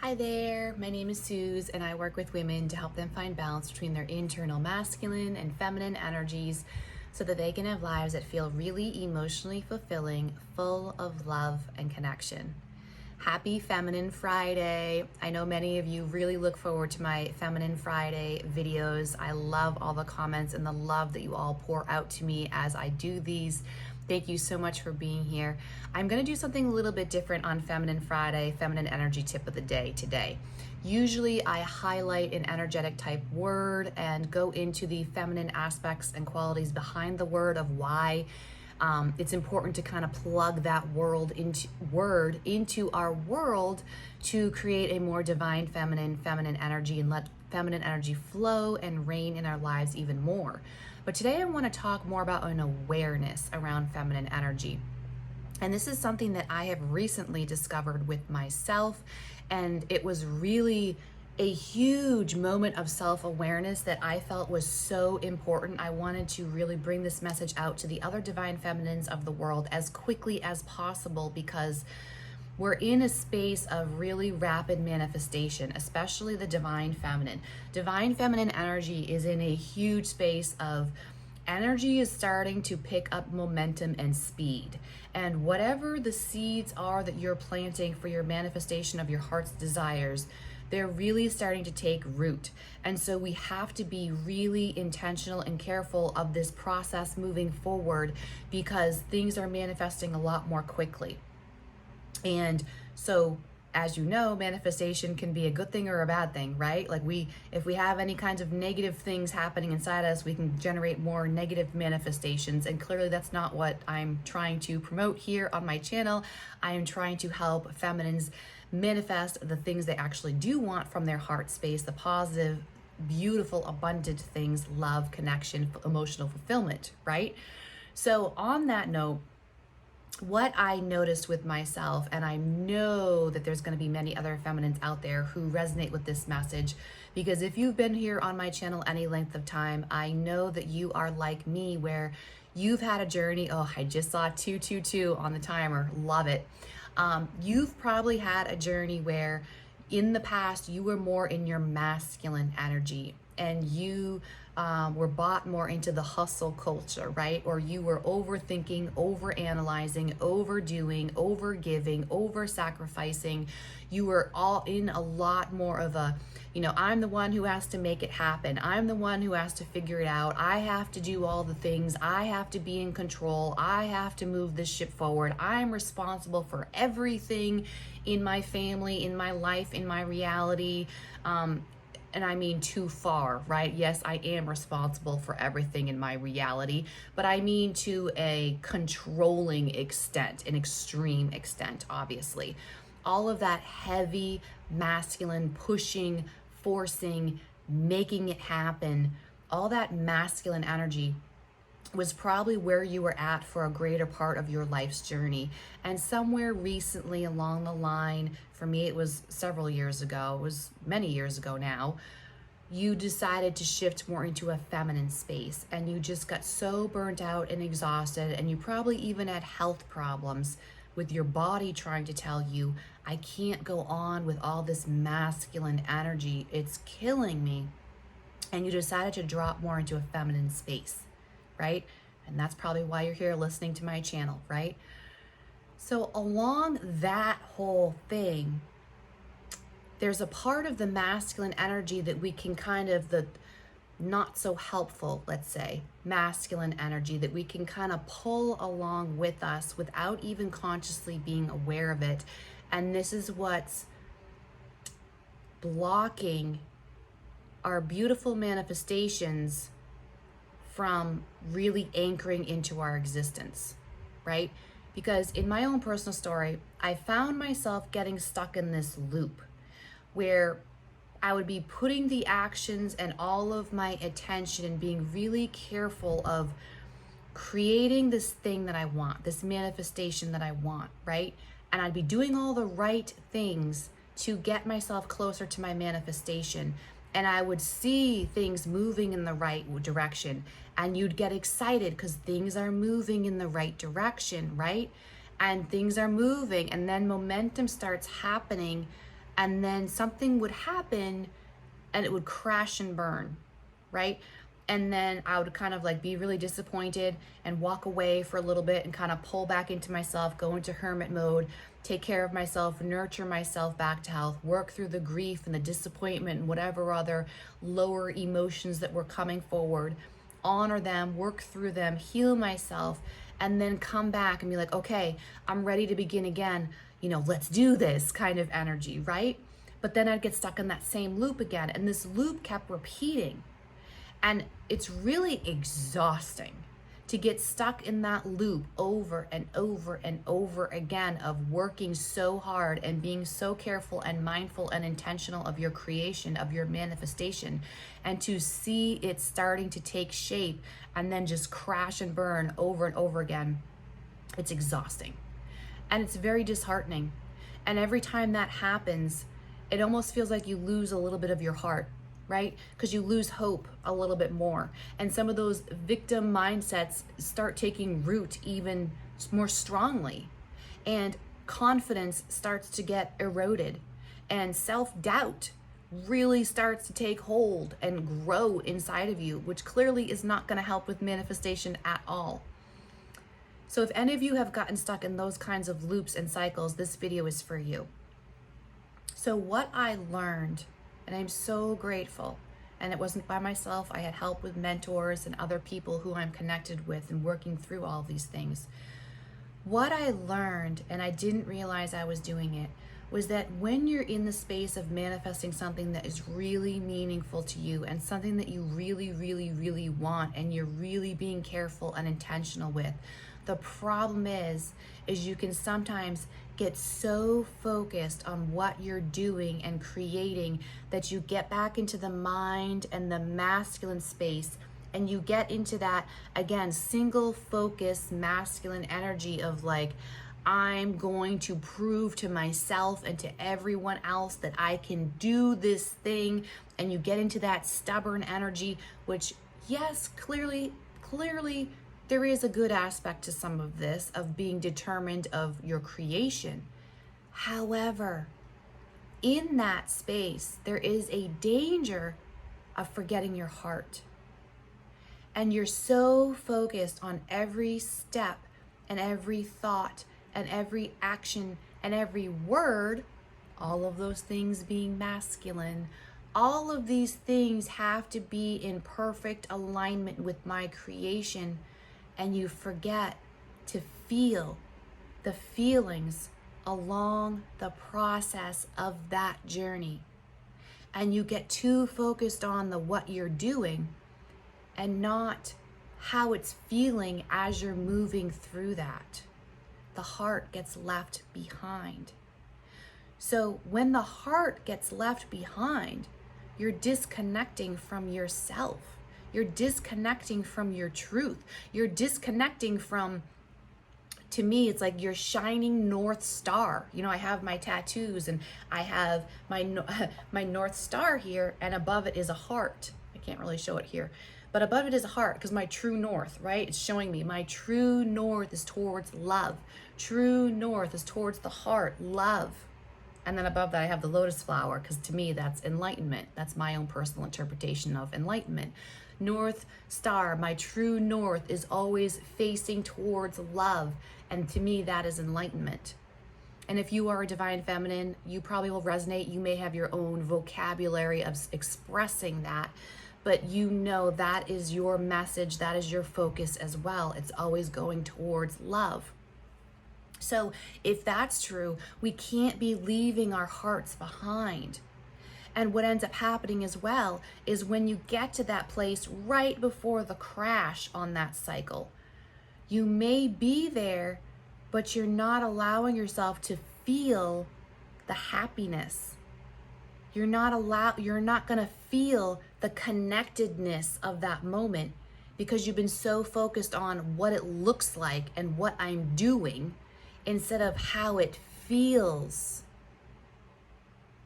Hi there, my name is Suze and I work with women to help them find balance between their internal masculine and feminine energies so that they can have lives that feel really emotionally fulfilling, full of love and connection. Happy Feminine Friday. I know many of you really look forward to my Feminine Friday videos. I love all the comments and the love that you all pour out to me as I do these. Thank you so much for being here. I'm going to do something a little bit different on Feminine Friday, Feminine Energy Tip of the Day today. Usually I highlight an energetic type word and go into the feminine aspects and qualities behind the word of why it's important to kind of plug that word into our world to create a more divine feminine energy and let feminine energy flow and reign in our lives even more. But today I want to talk more about an awareness around feminine energy. And this is something that I have recently discovered with myself, and it was really a huge moment of self-awareness that I felt was so important. I wanted to really bring this message out to the other divine feminines of the world as quickly as possible because we're in a space of really rapid manifestation, especially the divine feminine. Divine feminine energy is in a huge space of energy is starting to pick up momentum and speed. And whatever the seeds are that you're planting for your manifestation of your heart's desires, they're really starting to take root. And so we have to be really intentional and careful of this process moving forward because things are manifesting a lot more quickly. And so, as you know, manifestation can be a good thing or a bad thing, right? Like if we have any kinds of negative things happening inside us, we can generate more negative manifestations. And clearly that's not what I'm trying to promote here on my channel. I am trying to help feminines manifest the things they actually do want from their heart space, the positive, beautiful, abundant things, love, connection, emotional fulfillment, right? So on that note, what I noticed with myself, and I know that there's going to be many other feminines out there who resonate with this message, because if you've been here on my channel any length of time, I know that you are like me where you've had a journey. Oh, I just saw 222 on the timer. Love it. You've probably had a journey where in the past you were more in your masculine energy and you were bought more into the hustle culture, right? Or you were overthinking, overanalyzing, overdoing, overgiving, over-sacrificing. You were all in a lot more of a, I'm the one who has to make it happen. I'm the one who has to figure it out. I have to do all the things. I have to be in control. I have to move this ship forward. I'm responsible for everything in my family, in my life, in my reality. And I mean too far, right? Yes, I am responsible for everything in my reality, but I mean to a controlling extent, an extreme extent, obviously. All of that heavy, masculine, pushing, forcing, making it happen, all that masculine energy was probably where you were at for a greater part of your life's journey. And somewhere recently along the line, for me it was several years ago, it was many years ago now, you decided to shift more into a feminine space and you just got so burnt out and exhausted, and you probably even had health problems with your body trying to tell you, I can't go on with all this masculine energy, it's killing me. And you decided to drop more into a feminine space, right? And that's probably why you're here listening to my channel, right? So along that whole thing, there's a part of the masculine energy that we can kind of, the not so helpful, let's say, masculine energy that we can kind of pull along with us without even consciously being aware of it. And this is what's blocking our beautiful manifestations from really anchoring into our existence, right? Because in my own personal story, I found myself getting stuck in this loop where I would be putting the actions and all of my attention and being really careful of creating this thing that I want, this manifestation that I want, right? And I'd be doing all the right things to get myself closer to my manifestation. And I would see things moving in the right direction. And you'd get excited because things are moving in the right direction, right? And things are moving, and then momentum starts happening. and then something would happen and it would crash and burn, right? And then I would kind of like be really disappointed and walk away for a little bit and kind of pull back into myself, go into hermit mode, take care of myself, nurture myself back to health, work through the grief and the disappointment and whatever other lower emotions that were coming forward, honor them, work through them, heal myself, and then come back and be like, okay, I'm ready to begin again. Let's do this kind of energy, right? But then I'd get stuck in that same loop again. And this loop kept repeating. And it's really exhausting to get stuck in that loop over and over and over again of working so hard and being so careful and mindful and intentional of your creation, of your manifestation, and to see it starting to take shape and then just crash and burn over and over again. It's exhausting. And it's very disheartening. And every time that happens, it almost feels like you lose a little bit of your heart, right? Because you lose hope a little bit more. And some of those victim mindsets start taking root even more strongly. And confidence starts to get eroded. And self-doubt really starts to take hold and grow inside of you, which clearly is not going to help with manifestation at all. So if any of you have gotten stuck in those kinds of loops and cycles, this video is for you. So what I learned, and I'm so grateful, and it wasn't by myself, I had help with mentors and other people who I'm connected with and working through all these things. What I learned, and I didn't realize I was doing it, was that when you're in the space of manifesting something that is really meaningful to you and something that you really, really, really want, and you're really being careful and intentional with, the problem is you can sometimes get so focused on what you're doing and creating that you get back into the mind and the masculine space, and you get into that, again, single focus masculine energy of like, I'm going to prove to myself and to everyone else that I can do this thing. And you get into that stubborn energy, which, yes, clearly, there is a good aspect to some of this, of being determined of your creation. However, in that space, there is a danger of forgetting your heart. And you're so focused on every step and every thought and every action and every word, all of those things being masculine, all of these things have to be in perfect alignment with my creation. And you forget to feel the feelings along the process of that journey. And you get too focused on what you're doing and not how it's feeling as you're moving through that. The heart gets left behind. So when the heart gets left behind, you're disconnecting from yourself. You're disconnecting from your truth. You're disconnecting from, to me, it's like your shining North Star. I have my tattoos and I have my North Star here, and above it is a heart. I can't really show it here, but above it is a heart because my true north, right? It's showing me my true north is towards love. True north is towards the heart, love. And then above that, I have the lotus flower because to me, that's enlightenment. That's my own personal interpretation of enlightenment. North Star, my true north, is always facing towards love. And to me, that is enlightenment. And if you are a divine feminine, you probably will resonate. You may have your own vocabulary of expressing that, but that is your message. That is your focus as well. It's always going towards love. So if that's true, we can't be leaving our hearts behind. And what ends up happening as well is when you get to that place right before the crash on that cycle, you may be there, but you're not allowing yourself to feel the happiness. You're not going to feel the connectedness of that moment because you've been so focused on what it looks like and what I'm doing instead of how it feels.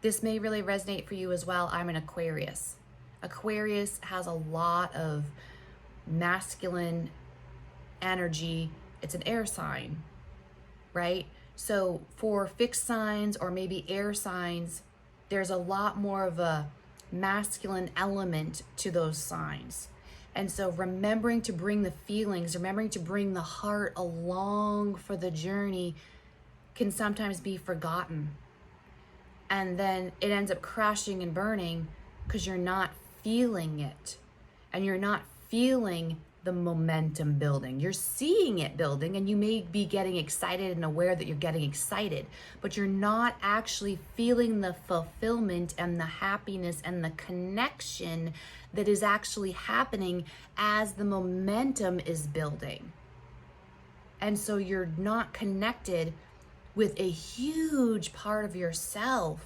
This may really resonate for you as well. I'm an Aquarius. Aquarius has a lot of masculine energy. It's an air sign, right? So for fixed signs or maybe air signs, there's a lot more of a masculine element to those signs. And so remembering to bring the feelings, remembering to bring the heart along for the journey can sometimes be forgotten. And then it ends up crashing and burning because you're not feeling it. And you're not feeling the momentum building. You're seeing it building, and you may be getting excited and aware that you're getting excited, but you're not actually feeling the fulfillment and the happiness and the connection that is actually happening as the momentum is building. And so you're not connected with a huge part of yourself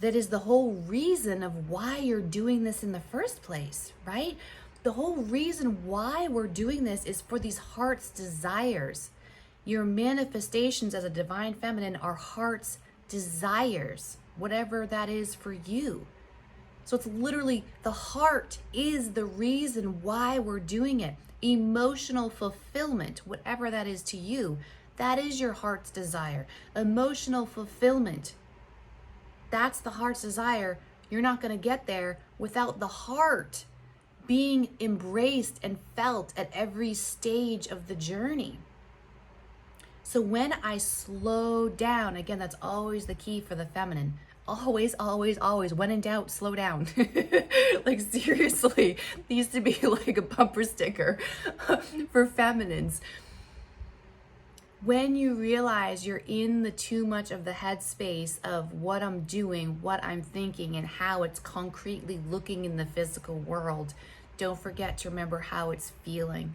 that is the whole reason of why you're doing this in the first place, right? The whole reason why we're doing this is for these heart's desires. Your manifestations as a divine feminine are heart's desires, whatever that is for you. So it's literally the heart is the reason why we're doing it. Emotional fulfillment, whatever that is to you, that is your heart's desire. Emotional fulfillment, that's the heart's desire. You're not going to get there without the heart being embraced and felt at every stage of the journey. So when I slow down, again, that's always the key for the feminine. Always, always, always. When in doubt, slow down. Like seriously, it used to be like a bumper sticker for feminines. When you realize you're in the too much of the headspace of what I'm doing, what I'm thinking, and how it's concretely looking in the physical world, don't forget to remember how it's feeling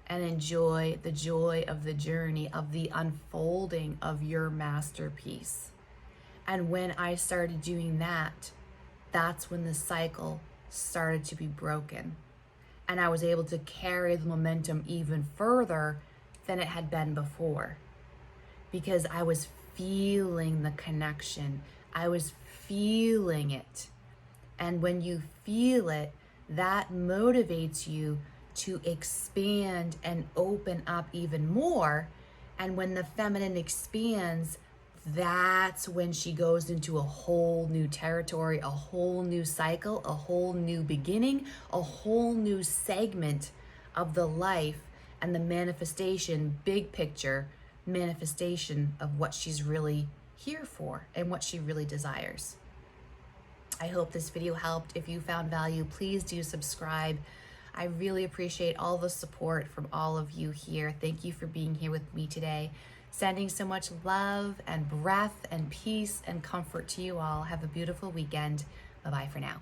and enjoy the joy of the journey, of the unfolding of your masterpiece. And when I started doing that, that's when the cycle started to be broken. And I was able to carry the momentum even further than it had been before, because I was feeling the connection. I was feeling it. And when you feel it, that motivates you to expand and open up even more. And when the feminine expands, that's when she goes into a whole new territory, a whole new cycle, a whole new beginning, a whole new segment of the life and the manifestation, big picture manifestation of what she's really here for and what she really desires. I hope this video helped. If you found value, please do subscribe. I really appreciate all the support from all of you here. Thank you for being here with me today. Sending so much love and breath and peace and comfort to you all. Have a beautiful weekend. Bye-bye for now.